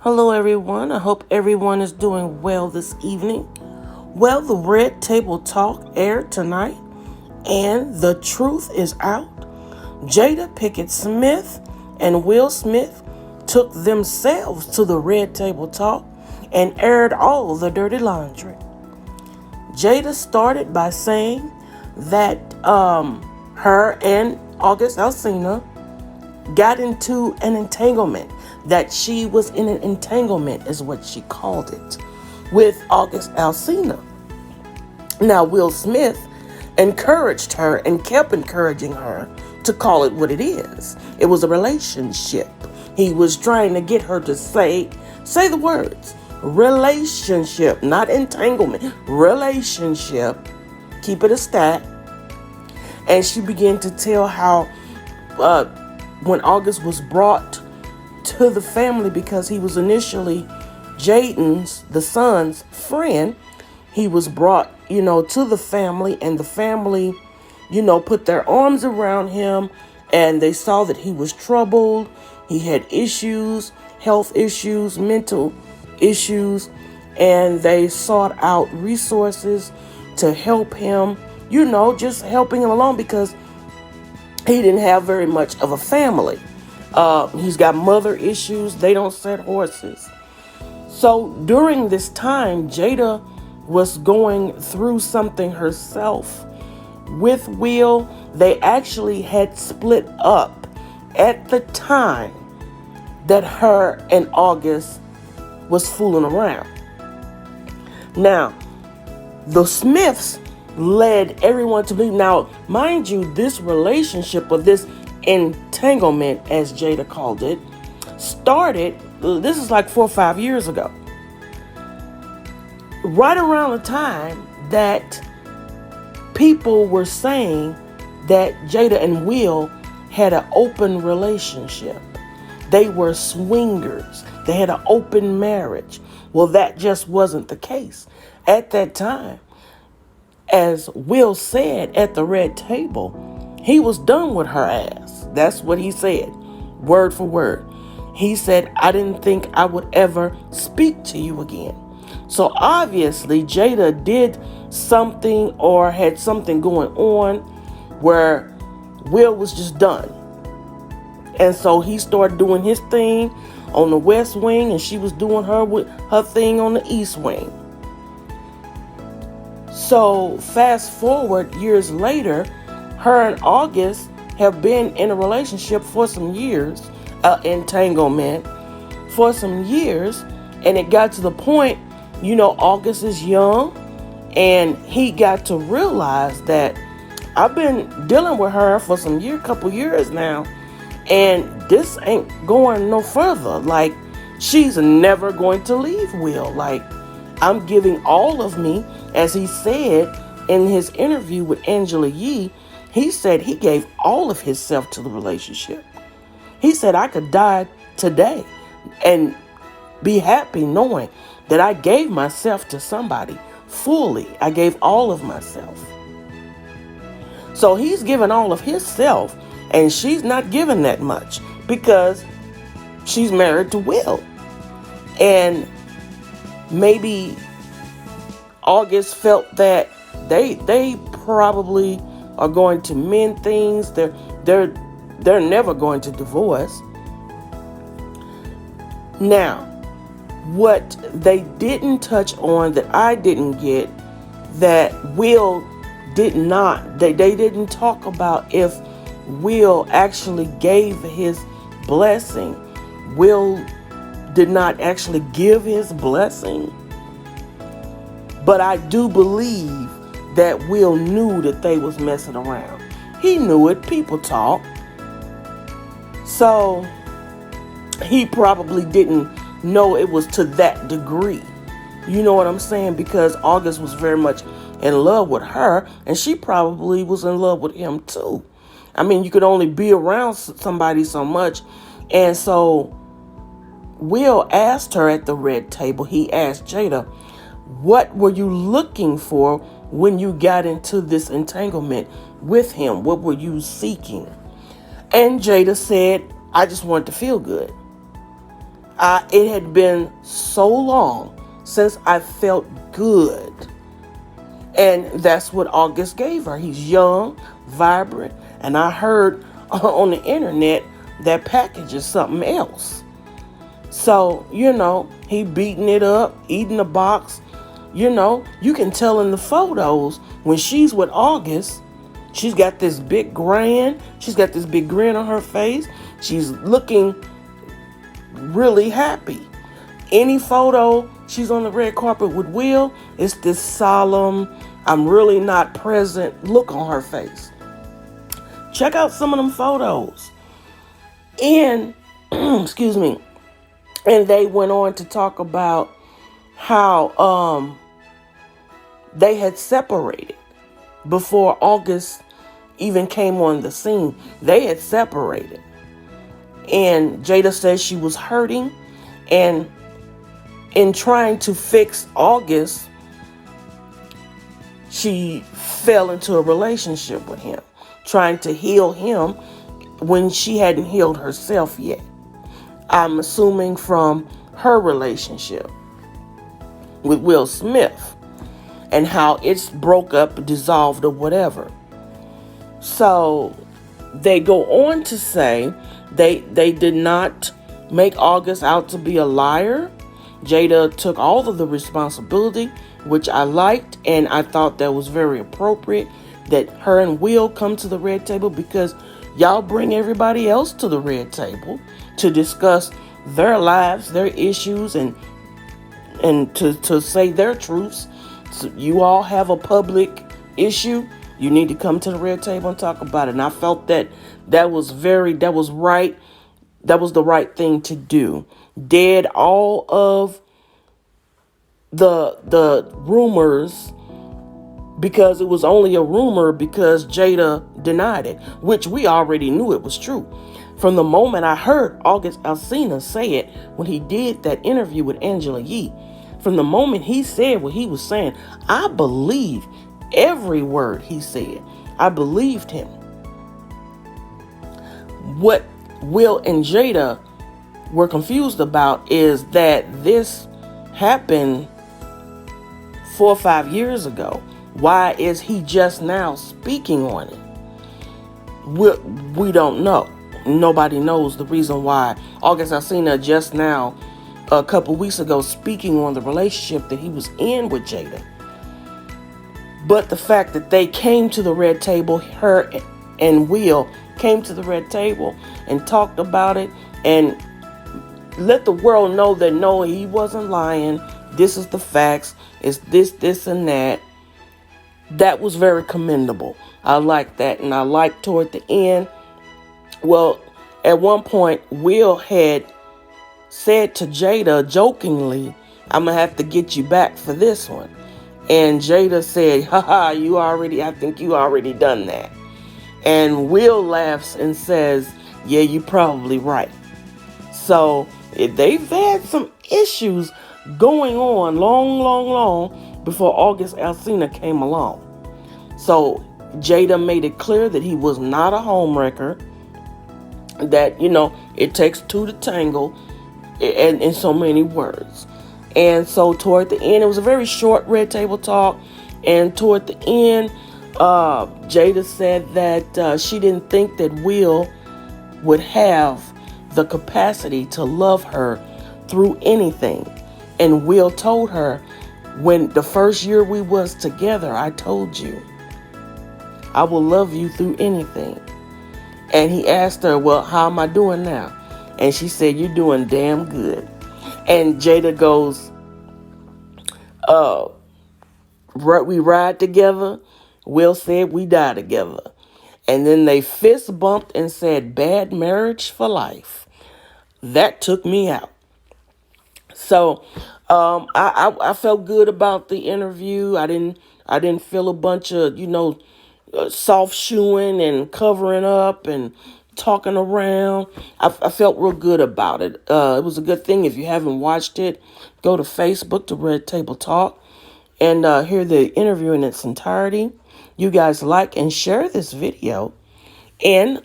Hello, everyone. I hope everyone is doing well this evening. Well, the Red Table Talk aired tonight, and the truth is out. Jada Pinkett Smith and Will Smith took themselves to the Red Table Talk and aired all the dirty laundry. Jada started by saying that her and August Alsina got into an entanglement, that she was in an entanglement is what she called it, with August Alsina. Now, Will Smith encouraged her and kept encouraging her to call it what it is. It was a relationship. He was trying to get her to say the words, relationship, not entanglement, relationship. Keep it a stat. And she began to tell how when August was brought to the family, because he was initially Jaden's, the son's friend, he was brought, to the family, and the family, put their arms around him, and they saw that he was troubled. He had issues, health issues, mental issues, and they sought out resources to help him, just helping him along, because he didn't have very much of a family. He's got mother issues. They don't set horses. So during this time, Jada was going through something herself. With Will, they actually had split up at the time that her and August was fooling around. Now, the Smiths led everyone to believe. Now, mind you, this relationship, or this entanglement, as Jada called it, started, this is like 4 or 5 years ago. Right around the time that people were saying that Jada and Will had an open relationship. They were swingers. They had an open marriage. Well, that just wasn't the case. At that time, as Will said at the Red Table, he was done with her ass. That's what he said, word for word. He said, I didn't think I would ever speak to you again. So obviously, Jada did something or had something going on where Will was just done. And so he started doing his thing on the West Wing, and she was doing her thing on the East Wing. So fast forward years later, her and August have been in a relationship for some years, entanglement for some years. And it got to the point, August is young, and he got to realize that I've been dealing with her for couple years now, and this ain't going no further. Like, she's never going to leave Will. Like, I'm giving all of me, as he said in his interview with Angela Yee. He said he gave all of himself to the relationship. He said, I could die today and be happy knowing that I gave myself to somebody fully. I gave all of myself. So he's given all of himself, and she's not giving that much because she's married to Will. And maybe August felt that they probably are going to mend things. They're never going to divorce. Now, what they didn't touch on, that I didn't get, that Will did not, they didn't talk about if Will actually gave his blessing. Will did not actually give his blessing. But I do believe that Will knew that they was messing around. He knew it. People talk. So he probably didn't know it was to that degree. You know what I'm saying? Because August was very much in love with her, and she probably was in love with him too. I mean, you could only be around somebody so much. And so Will asked her at the Red Table, he asked Jada, what were you looking for when you got into this entanglement with him? What were you seeking? And Jada said, I just wanted to feel good. It had been so long since I felt good. And that's what August gave her. He's young, vibrant, and I heard on the internet that package is something else. So, he beating it up, eating the box. You can tell in the photos when she's with August, she's got this big grin. She's got this big grin on her face. She's looking really happy. Any photo she's on the red carpet with Will, it's this solemn, I'm really not present look on her face. Check out some of them photos. And, excuse me, and they went on to talk about how they had separated before August even came on the scene. They had separated. And Jada says she was hurting, and in trying to fix August, she fell into a relationship with him, trying to heal him when she hadn't healed herself yet. I'm assuming from her relationship with Will Smith and how it's broke up, dissolved, or whatever. So they go on to say they did not make August out to be a liar. Jada took all of the responsibility, which I liked, and I thought that was very appropriate that her and Will come to the red table, because y'all bring everybody else to the red table to discuss their lives, their issues, and to say their truths. So you all have a public issue, you need to come to the red table and talk about it. And I felt that was right. That was the right thing to do. Dead all of the rumors, because it was only a rumor because Jada denied it, which we already knew it was true. From the moment I heard August Alsina say it when he did that interview with Angela Yee, from the moment he said what he was saying, I believed every word he said. I believed him. What Will and Jada were confused about is that this happened 4 or 5 years ago. Why is he just now speaking on it? We don't know. Nobody knows the reason why August Alsina just now, a couple weeks ago, speaking on the relationship that he was in with Jada. But the fact that they came to the red table, her and Will came to the red table and talked about it and let the world know that no, he wasn't lying. This is the facts. It's this, and that. That was very commendable. I like that. And I like toward the end, well, at one point, Will had said to Jada jokingly, I'm going to have to get you back for this one. And Jada said, I think you already done that. And Will laughs and says, yeah, you're probably right. So they've had some issues going on long before August Alsina came along. So Jada made it clear that he was not a homewrecker, that, it takes two to tangle, and in so many words. And so toward the end, it was a very short red table talk. And toward the end, Jada said that she didn't think that Will would have the capacity to love her through anything. And Will told her, when the first year we was together, I told you, I will love you through anything. And he asked her, well, how am I doing now? And she said, you're doing damn good. And Jada goes, we ride together. Will said we die together. And then they fist bumped and said, bad marriage for life. That took me out. So I felt good about the interview. I didn't feel a bunch of, soft shoeing and covering up and talking around. I felt real good about it. It was a good thing. If you haven't watched it, go to Facebook to Red Table Talk and hear the interview in its entirety. You guys like and share this video. And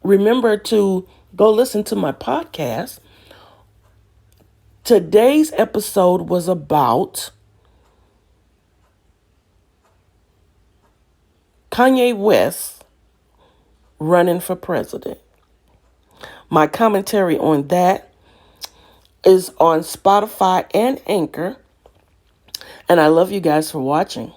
remember to go listen to my podcast Today's episode was about Kanye West running for president. My commentary on that is on Spotify and Anchor. And I love you guys for watching.